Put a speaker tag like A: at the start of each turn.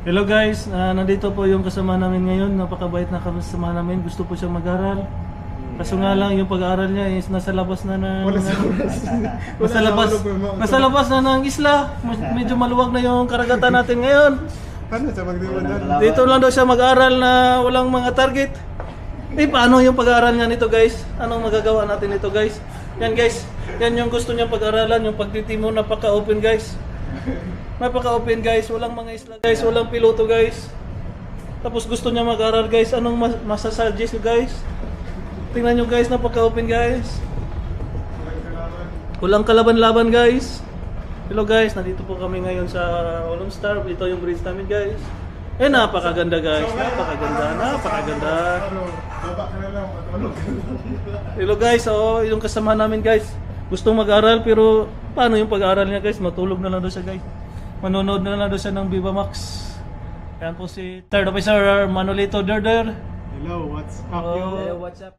A: Hello guys, nandito po yung kasama namin ngayon. Napakabait na kasama namin. Gusto po siyang mag-aral. Kaso nga lang yung pag-aaral niya is nasa labas na ng nasa labas na ng isla. Medyo maluwag na yung karagatan natin ngayon.
B: Paano siya magdiwandal?
A: Dito lang daw siya mag-aral na walang mga target. Paano yung pag-aaral niya nito guys? Anong magagawa natin nito guys? Yan guys, yan yung gusto niya pag-aralan, yung pagtitimo, napaka-open guys. Napaka-open guys, walang mga isla guys, walang piloto guys. Tapos gusto niya mag-aral guys, anong masasuggest guys? Tingnan nyo guys, napaka-open guys. Walang kalaban-laban guys. Hello guys, nandito po kami ngayon sa Lone Star. Ito yung bridge namin guys. Napakaganda guys, napakaganda.
B: Baba ka na lang, matulog.
A: Hello guys, yung kasama namin guys. Gustong mag-aral pero paano yung pag-aaral niya guys? Matulog na lang daw siya guys. Manonood na lang daw siya ng Viva Max. Yan po si Third Officer Manolito Derder.
B: Hello, what's up?
A: Oh,
B: Yo?
A: what's up?